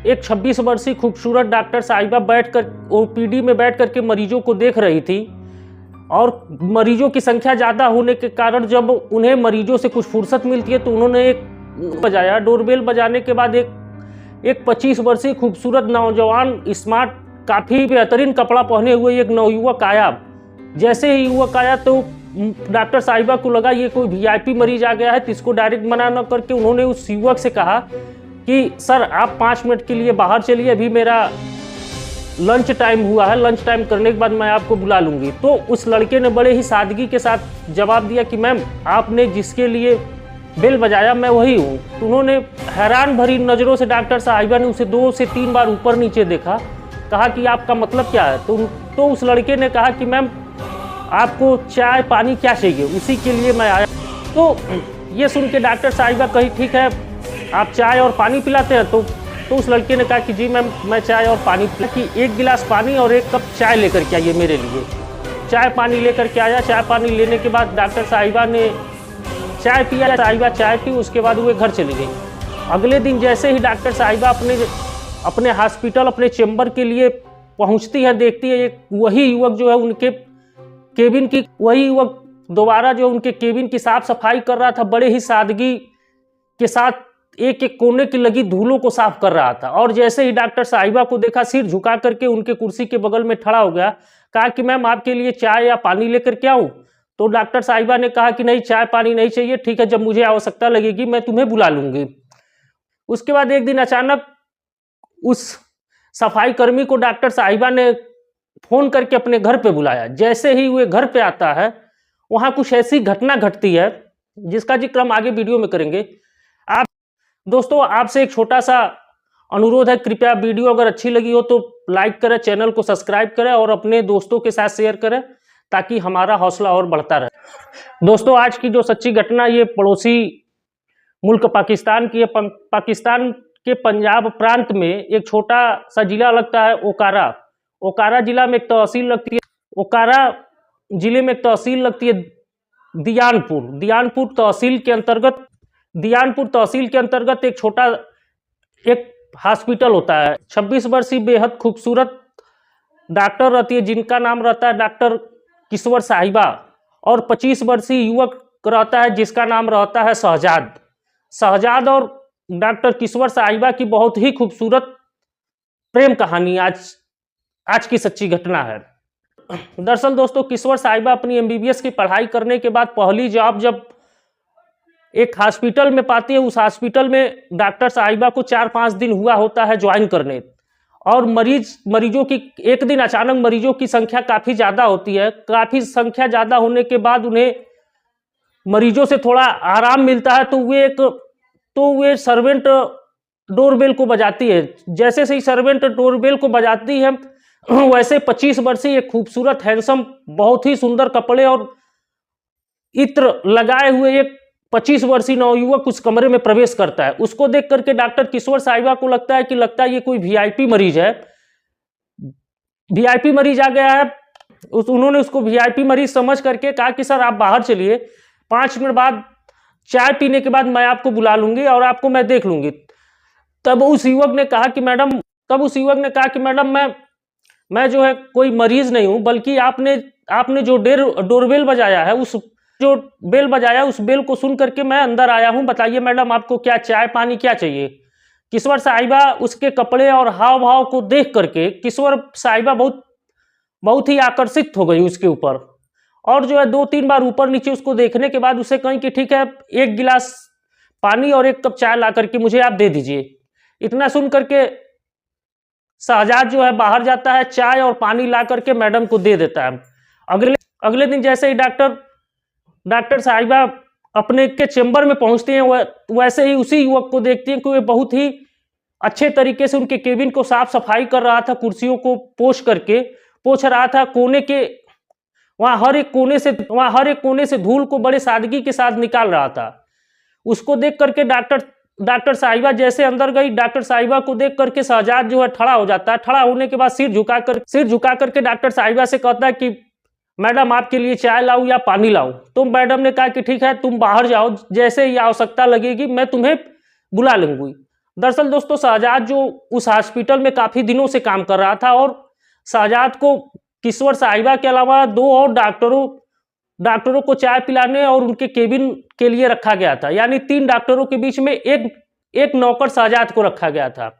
एक 26 वर्षीय खूबसूरत डॉक्टर साहिबा बैठकर ओपीडी में बैठ करके मरीजों को देख रही थी और मरीजों की संख्या ज़्यादा होने के कारण जब उन्हें मरीजों से कुछ फुर्सत मिलती है तो उन्होंने एक बजाया। डोरबेल बजाने के बाद एक 25 वर्षीय खूबसूरत नौजवान स्मार्ट काफ़ी बेहतरीन कपड़ा पहने हुए एक नवयुवक आया। जैसे ही युवक आया तो डॉक्टर साहिबा को लगा ये कोई वीआईपी मरीज आ गया है, तो इसको डायरेक्ट मना न करके उन्होंने उस युवक से कहा कि सर आप 5 मिनट के लिए बाहर चलिए, अभी मेरा लंच टाइम हुआ है, लंच टाइम करने के बाद मैं आपको बुला लूँगी। तो उस लड़के ने बड़े ही सादगी के साथ जवाब दिया कि मैम आपने जिसके लिए बेल बजाया मैं वही हूँ। तो उन्होंने हैरान भरी नज़रों से डॉक्टर साहिबा ने उसे 2 से 3 बार ऊपर नीचे देखा, कहा कि आपका मतलब क्या है। तो उस लड़के ने कहा कि मैम आपको चाय पानी क्या चाहिए, उसी के लिए मैं आया। तो ये सुन के डॉक्टर साहिबा कही ठीक है आप चाय और पानी पिलाते हैं। तो उस लड़के ने कहा कि जी मैम मैं चाय और पानी कि 1 गिलास पानी और 1 कप चाय लेकर के आइए मेरे लिए। चाय पानी लेकर के आया। चाय पानी लेने के बाद डॉक्टर साहिबा ने चाय पिया, साहिबा चाय पी, उसके बाद वो घर चली गई। अगले दिन जैसे ही डॉक्टर साहिबा अपने हॉस्पिटल अपने चेम्बर के लिए पहुंचती है, देखती है एक वही युवक जो है उनके केबिन की वही युवक दोबारा जो उनके केबिन की साफ सफाई कर रहा था, बड़े ही सादगी के साथ एक एक कोने की लगी धूलों को साफ कर रहा था। और जैसे ही डॉक्टर साहिबा को देखा सिर झुका करके उनके कुर्सी के बगल में खड़ा हो गया, कहा कि मैम आपके लिए चाय या पानी लेकर के आऊँ। तो डॉक्टर साहिबा ने कहा कि नहीं चाय पानी नहीं चाहिए, ठीक है जब मुझे आवश्यकता लगेगी मैं तुम्हें बुला लूँगी। उसके बाद एक दिन अचानक उस सफाई कर्मी को डॉक्टर साहिबा ने फ़ोन करके अपने घर पे बुलाया। जैसे ही वो घर पे आता है वहाँ कुछ ऐसी घटना घटती है जिसका जिक्र हम आगे वीडियो में करेंगे। दोस्तों आपसे एक छोटा सा अनुरोध है, कृपया वीडियो अगर अच्छी लगी हो तो लाइक करें, चैनल को सब्सक्राइब करें और अपने दोस्तों के साथ शेयर करें ताकि हमारा हौसला और बढ़ता रहे। दोस्तों आज की जो सच्ची घटना ये पड़ोसी मुल्क पाकिस्तान की है। पाकिस्तान के पंजाब प्रांत में एक छोटा सा जिला लगता है ओकारा। ओकारा जिला में एक तहसील लगती है, ओकारा जिले में एक तहसील लगती है दियानपुर। दियानपुर तहसील के अंतर्गत एक छोटा एक हॉस्पिटल होता है। 26 वर्षीय बेहद खूबसूरत डॉक्टर रहती है जिनका नाम रहता है डॉक्टर किश्वर साहिबा, और 25 वर्षीय युवक रहता है जिसका नाम रहता है शहजाद और डॉक्टर किश्वर साहिबा की बहुत ही खूबसूरत प्रेम कहानी आज की सच्ची घटना है। दरअसल दोस्तों किश्वर साहिबा अपनी एमबीबीएस की पढ़ाई करने के बाद पहली जॉब जब एक हॉस्पिटल में पाती है, उस हॉस्पिटल में डॉक्टर साहिबा को 4-5 दिन हुआ होता है ज्वाइन करने, और मरीजों की एक दिन अचानक मरीजों की संख्या काफ़ी ज़्यादा होती है। काफ़ी संख्या ज़्यादा होने के बाद उन्हें मरीजों से थोड़ा आराम मिलता है तो वे सर्वेंट डोरबेल को बजाती है। जैसे ही सर्वेंट डोरबेल को बजाती है वैसे 25 वर्षीय एक खूबसूरत हैंडसम बहुत ही सुंदर कपड़े और इत्र लगाए हुए एक 25 वर्षीय नवयुवक उस कमरे में प्रवेश करता है। उसको देख करके डॉक्टर किश्वर साहिबा को लगता है ये कोई वीआईपी मरीज है, वीआईपी मरीज आ गया है। उन्होंने उसको वीआईपी मरीज समझ करके कहा कि सर आप बाहर चलिए, 5 मिनट बाद चाय पीने के बाद मैं आपको बुला लूंगी और आपको मैं देख लूंगी। तब उस युवक ने कहा कि मैडम मैं जो है कोई मरीज नहीं हूं, बल्कि आपने जो डोरबेल बजाया है उस बेल को सुन करके मैं अंदर आया हूं। बताइए मैडम आपको क्या चाय पानी क्या चाहिए। किश्वर साहिबा उसके कपड़े और हाव भाव को देख करके किश्वर साहिबा बहुत ही आकर्षित हो गई उसके ऊपर, और जो है 2-3 बार ऊपर नीचे उसको देखने के बाद उसे कहीं कि ठीक है 1 गिलास पानी और 1 कप चाय ला करके मुझे आप दे दीजिए। इतना सुन करके शहजाद जो है बाहर जाता है, चाय और पानी ला करके मैडम को दे देता है। अगले दिन जैसे ही डॉक्टर साहिबा अपने के चेंबर में पहुंचती हैं, वैसे ही उसी युवक को देखती हैं कि वह बहुत ही अच्छे तरीके से उनके केबिन को साफ सफाई कर रहा था, कुर्सियों को पोंछ रहा था, वहाँ हर एक कोने से धूल को बड़े सादगी के साथ निकाल रहा था। उसको देख करके डॉक्टर साहिबा जैसे अंदर गई, डॉक्टर साहिबा को देख करके शहजाद जो है खड़ा हो जाता है। खड़ा होने के बाद सिर झुका करके डॉक्टर साहिबा से कहता है कि मैडम आपके लिए चाय लाऊं या पानी लाऊं। तो मैडम ने कहा कि ठीक है तुम बाहर जाओ, जैसे ही आवश्यकता लगेगी मैं तुम्हें बुला लूंगी। दरअसल दोस्तों शहजाद जो उस हॉस्पिटल में काफ़ी दिनों से काम कर रहा था और शहजाद को किश्वर साहिबा के अलावा 2 और डॉक्टरों को चाय पिलाने और उनके केबिन के लिए रखा गया था। यानी 3 डॉक्टरों के बीच में एक नौकर शहजाद को रखा गया था।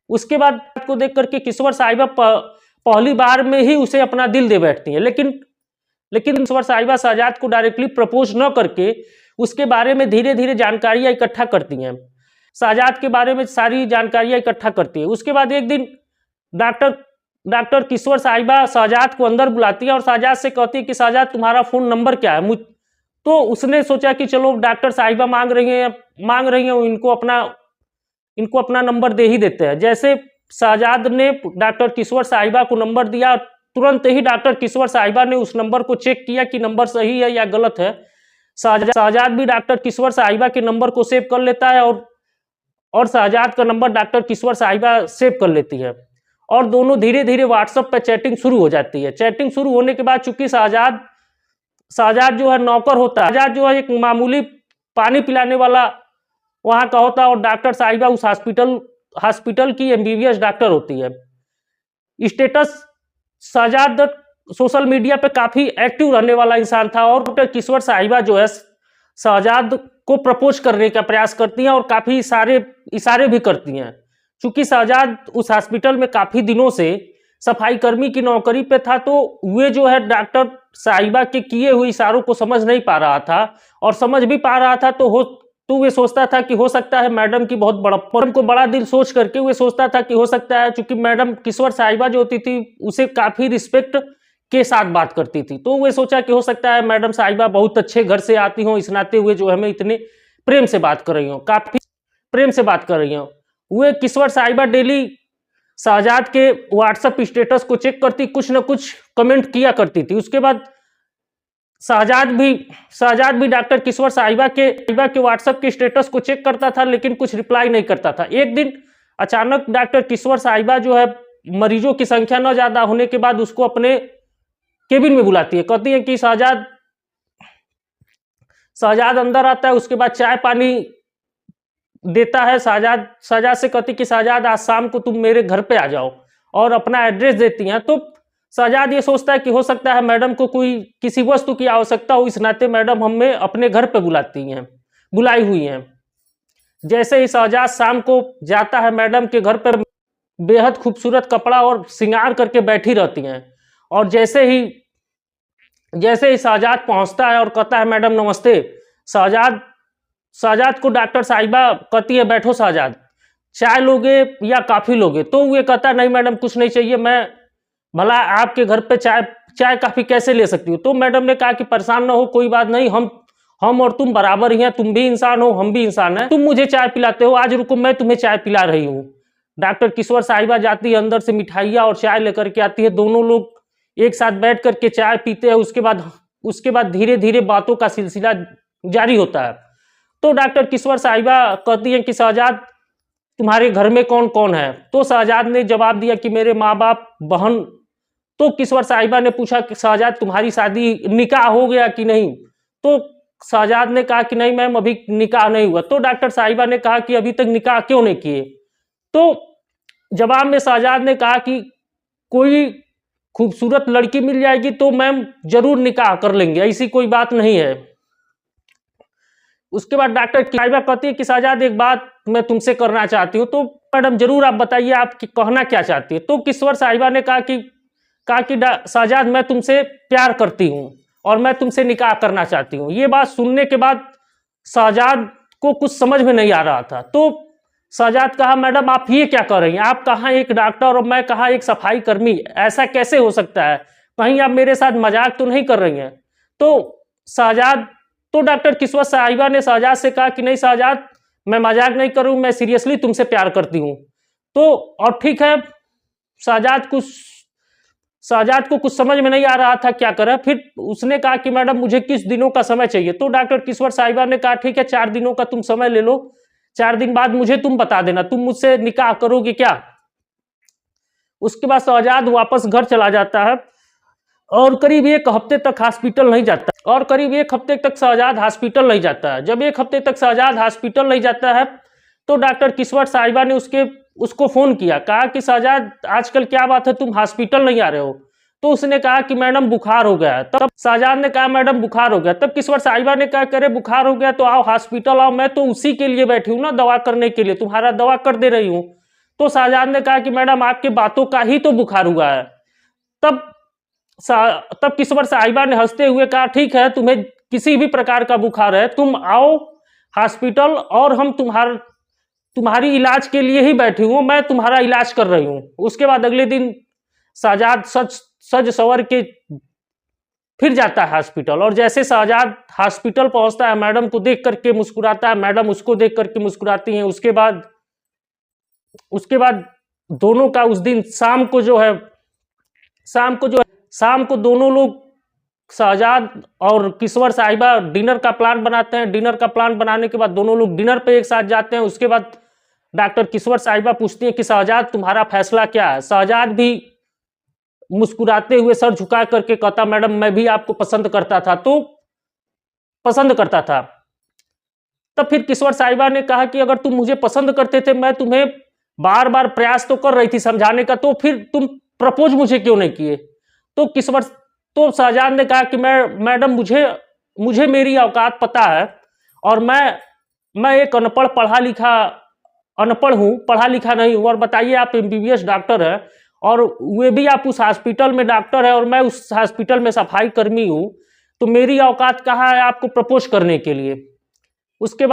उसके बाद को देख करके किश्वर साहिबा पहली बार में ही उसे अपना दिल दे बैठती है, लेकिन किश्वर साहिबा शहजाद को डायरेक्टली प्रपोज न करके उसके बारे में धीरे धीरे जानकारियां इकट्ठा करती हैं, शहजाद के बारे में सारी जानकारियां इकट्ठा करती है। उसके बाद एक दिन डॉक्टर किश्वर साहिबा शहजाद को अंदर बुलाती है और शहजाद से कहती है कि शहजाद तुम्हारा फ़ोन नंबर क्या है। तो उसने सोचा कि चलो डॉक्टर साहिबा मांग रही हैं इनको अपना नंबर दे ही देते हैं। जैसे शहजाद ने डॉक्टर किश्वर साहिबा को नंबर दिया, तुरंत ही डॉक्टर किश्वर साहिबा ने उस नंबर को चेक किया कि नंबर सही है या गलत है। शहजाद भी डॉक्टर किश्वर साहिबा के नंबर को सेव कर लेता है और शहजाद का नंबर डॉक्टर किश्वर साहिबा सेव कर लेती है और दोनों धीरे धीरे व्हाट्सएप पर चैटिंग शुरू हो जाती है। चैटिंग शुरू होने के बाद चूंकि शहजाद जो है नौकर होता है, शहजाद जो है एक मामूली पानी पिलाने वाला वहाँ का होता है और डॉक्टर साहिबा उस हॉस्पिटल की MBBS डॉक्टर होती है। स्टेटस शहजाद सोशल मीडिया पे काफ़ी एक्टिव रहने वाला इंसान था और डॉक्टर किश्वर साहिबा जो है शहजाद को प्रपोज करने का प्रयास करती हैं और काफ़ी इशारे भी करती हैं। चूंकि शहजाद उस हॉस्पिटल में काफ़ी दिनों से सफाई कर्मी की नौकरी पे था, तो वे जो है डॉक्टर साहिबा के किए हुए इशारों को समझ नहीं पा रहा था और समझ भी पा रहा था तो वे सोचता था कि हो सकता है मैडम की बड़ा दिल सोच करके वे सोचता था कि हो सकता है, चूंकि मैडम किश्वर साहिबा जो होती थी उसे काफ़ी रिस्पेक्ट के साथ बात करती थी, तो वे सोचा कि हो सकता है मैडम साहिबा बहुत अच्छे घर से आती हों, इस नाते हुए जो हमें इतने प्रेम से बात कर रही हों, काफ़ी प्रेम से बात कर रही हों। वे किश्वर साहिबा डेली शहजाद के व्हाट्सएप स्टेटस को चेक करती, कुछ न कुछ कमेंट किया करती थी। उसके बाद शहजाद भी डॉक्टर किश्वर साहिबा के व्हाट्सएप के स्टेटस को चेक करता था, लेकिन कुछ रिप्लाई नहीं करता था। एक दिन अचानक डॉक्टर किश्वर साहिबा जो है मरीजों की संख्या न ज़्यादा होने के बाद उसको अपने केबिन में बुलाती है, कहती है कि शहजाद अंदर आता है। उसके बाद चाय पानी देता है। शहजाद से कहती कि शहजाद आज शाम को तुम मेरे घर पे आ जाओ और अपना एड्रेस देती हैं। तो शहजाद ये सोचता है कि हो सकता है मैडम को किसी वस्तु की आवश्यकता हो, इस नाते मैडम हमें अपने घर पे बुलाई हुई हैं। जैसे ही शहजाद शाम को जाता है मैडम के घर पर, बेहद खूबसूरत कपड़ा और श्रृंगार करके बैठी रहती हैं और जैसे ही शहजाद पहुंचता है और कहता है मैडम नमस्ते, शहजाद को डॉक्टर साहिबा कहती है बैठो शहजाद, चाय लोगे या काफ़ी लोगे? तो वो कहता है नहीं मैडम कुछ नहीं चाहिए, मैं भला आपके घर पे चाय काफ़ी कैसे ले सकती हूँ? तो मैडम ने कहा कि परेशान ना हो, कोई बात नहीं, हम और तुम बराबर ही हैं, तुम भी इंसान हो हम भी इंसान हैं, तुम मुझे चाय पिलाते हो, आज रुको मैं तुम्हें चाय पिला रही हूँ। डॉक्टर किश्वर साहिबा जाती है अंदर से मिठाइयाँ और चाय लेकर के आती है, दोनों लोग एक साथ बैठ करके चाय पीते हैं। उसके बाद धीरे धीरे बातों का सिलसिला जारी होता है। तो डॉक्टर किश्वर साहिबा कहती हैं कि शहजाद तुम्हारे घर में कौन कौन है? तो शहजाद ने जवाब दिया कि मेरे माँ बाप बहन। तो किश्वर साहिबा ने पूछा कि शहजाद तुम्हारी शादी निकाह हो गया कि नहीं? तो शहजाद ने कहा कि नहीं मैम अभी निकाह नहीं हुआ। तो डॉक्टर साहिबा ने कहा कि अभी तक निकाह क्यों नहीं किए? तो जवाब में शहजाद ने कहा कि कोई खूबसूरत लड़की मिल जाएगी तो मैम जरूर निकाह कर लेंगे, ऐसी कोई बात नहीं है। उसके बाद डॉक्टर साहिबा कहती है कि शहजाद एक बात मैं तुमसे करना चाहती हूँ। तो मैडम जरूर आप बताइए आप कहना क्या चाहती है? तो किश्वर साहिबा ने कहा कि शहजाद मैं तुमसे प्यार करती हूँ और मैं तुमसे निकाह करना चाहती हूँ। ये बात सुनने के बाद शहजाद को कुछ समझ में नहीं आ रहा था। तो शहजाद कहा मैडम आप ये क्या कर रही हैं? आप कहाँ एक डॉक्टर और मैं कहाँ एक सफाई कर्मी, ऐसा कैसे हो सकता है? कहीं आप मेरे साथ मजाक तो नहीं कर रही हैं? तो डॉक्टर किश्वर साहिबा ने शहजाद से कहा कि नहीं शहजाद मैं मजाक नहीं कर रही हूँ, मैं सीरियसली तुमसे प्यार करती हूँ। तो और ठीक है, शहजाद को कुछ समझ में नहीं आ रहा था क्या करे। फिर उसने कहा कि मैडम मुझे किस दिनों का समय चाहिए? तो डॉक्टर किश्वर साहिबा ने कहा ठीक है 4 दिनों का तुम समय ले लो, 4 दिन बाद मुझे तुम बता देना तुम मुझसे निकाह करोगे क्या। उसके बाद शहजाद वापस घर चला जाता है और करीब 1 हफ्ते तक हॉस्पिटल नहीं जाता है। जब 1 हफ्ते तक शहजाद हॉस्पिटल नहीं जाता है तो डॉक्टर किस्वत साहिबा ने उसको फ़ोन किया, कहा कि शहजाद आजकल क्या बात है, तुम हॉस्पिटल नहीं आ रहे हो। तो उसने कहा कि मैडम बुखार हो गया है। तब शहजाद ने कहा मैडम बुखार हो गया। तब किस्वत साहिबा ने कहा करे बुखार हो गया तो आओ हॉस्पिटल आओ, मैं तो उसी के लिए बैठी हूँ ना, दवा करने के लिए, तुम्हारा दवा कर दे रही हूँ। तो शहजाद ने कहा कि मैडम आपके बातों का ही तो बुखार हुआ है। तब किस्वत साहिबा ने हंसते हुए कहा ठीक है, तुम्हें किसी भी प्रकार का बुखार है, तुम आओ हॉस्पिटल और हम तुम्हारी इलाज के लिए ही बैठी हूँ, मैं तुम्हारा इलाज कर रही हूँ। उसके बाद अगले दिन शहजाद सज सवर के फिर जाता है हॉस्पिटल, और जैसे शहजाद हॉस्पिटल पहुंचता है, मैडम को देख करके मुस्कुराता है, मैडम उसको देख करके मुस्कुराती हैं। उसके बाद दोनों का उस दिन शाम को दोनों लोग शहजाद और किस्वत साहिबा डिनर का प्लान बनाते हैं। डिनर का प्लान बनाने के बाद दोनों लोग डिनर पे एक साथ जाते हैं। उसके बाद डॉक्टर किस्वत साहिबा पूछती हैं कि शहजाद तुम्हारा फैसला क्या है। शहजाद भी मुस्कुराते हुए सर झुका करके कहता मैडम मैं भी आपको पसंद करता था। तब फिर किस्वत साहिबा ने कहा कि अगर तुम मुझे पसंद करते थे, मैं तुम्हें बार बार प्रयास तो कर रही थी समझाने का, तो फिर तुम प्रपोज मुझे क्यों नहीं किए। तो शहजाद ने कहा कि मैडम मुझे मेरी औकात पता है, और मैं एक अनपढ़ हूँ, पढ़ा लिखा नहीं हूँ। और बताइए आप MBBS डॉक्टर है, और वे भी आप उस हॉस्पिटल में डॉक्टर है, और मैं उस हॉस्पिटल में सफाई कर्मी हूँ, तो मेरी औकात कहाँ है आपको प्रपोज करने के लिए। उसके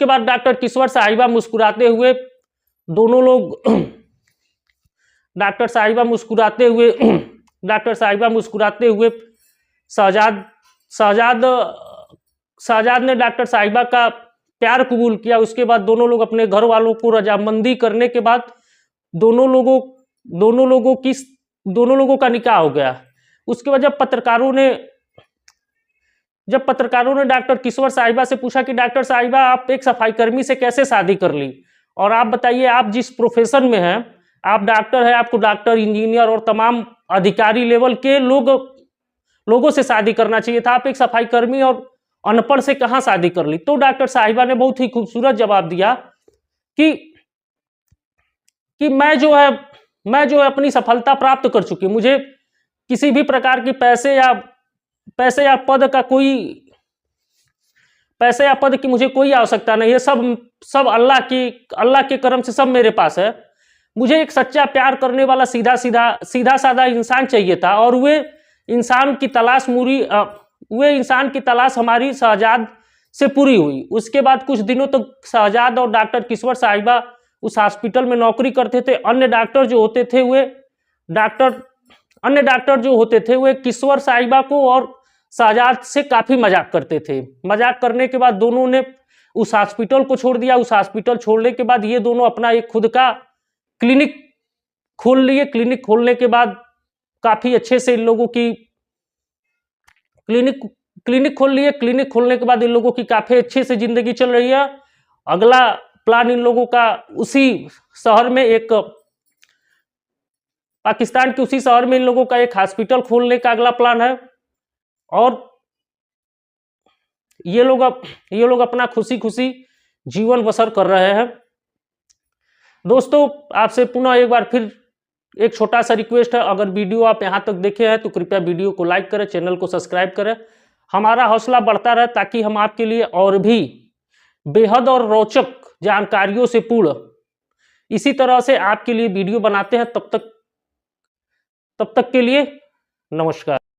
बाद डॉक्टर किस्वत साहिबा मुस्कुराते हुए दोनों लोग डॉक्टर साहिबा मुस्कुराते हुए शहजाद ने डॉक्टर साहिबा का प्यार कबूल किया। उसके बाद दोनों लोग अपने घर वालों को रजामंदी करने के बाद दोनों लोगों का निकाह हो गया। उसके बाद जब पत्रकारों ने डॉक्टर किस्वत साहिबा से पूछा कि डॉक्टर साहिबा आप एक सफाई कर्मी से कैसे शादी कर ली, और आप बताइए आप जिस प्रोफेशन में हैं, आप डॉक्टर हैं, आपको डॉक्टर, इंजीनियर और तमाम अधिकारी लेवल के लोगों से शादी करना चाहिए था, आप एक सफाई कर्मी और अनपढ़ से कहां शादी कर ली। तो डॉक्टर साहिबा ने बहुत ही खूबसूरत जवाब दिया कि मैं जो है अपनी सफलता प्राप्त कर चुकी, मुझे किसी भी प्रकार की पैसे या पद की मुझे कोई आवश्यकता नहीं है। सब अल्लाह के करम से सब मेरे पास है। मुझे एक सच्चा प्यार करने वाला सीधा साधा इंसान चाहिए था, और वे इंसान की तलाश हमारी शहजाद से पूरी हुई। उसके बाद कुछ दिनों तक शहजाद और डॉक्टर किस्वत साहिबा उस हॉस्पिटल में नौकरी करते थे। अन्य डॉक्टर जो होते थे वे किस्वत साहिबा को और शहजाद से काफी मजाक करते थे। मजाक करने के बाद दोनों ने उस हॉस्पिटल को छोड़ दिया। उस हॉस्पिटल छोड़ने के बाद ये दोनों अपना एक खुद का क्लिनिक खोल लिए। क्लिनिक खोलने के बाद काफी अच्छे से इन लोगों की क्लिनिक खोल लिए। क्लिनिक खोलने के बाद इन लोगों की काफी अच्छे से जिंदगी चल रही है। अगला प्लान इन लोगों का उसी शहर में पाकिस्तान के उसी शहर में इन लोगों का एक हॉस्पिटल खोलने का अगला प्लान है, और ये लोग अपना खुशी जीवन बसर कर रहे हैं। दोस्तों आपसे पुनः एक बार फिर एक छोटा सा रिक्वेस्ट है, अगर वीडियो आप यहाँ तक देखे हैं तो कृपया वीडियो को लाइक करें, चैनल को सब्सक्राइब करें, हमारा हौसला बढ़ता रहे, ताकि हम आपके लिए और भी बेहद और रोचक जानकारियों से पूर्ण इसी तरह से आपके लिए वीडियो बनाते हैं। तब तक के लिए नमस्कार।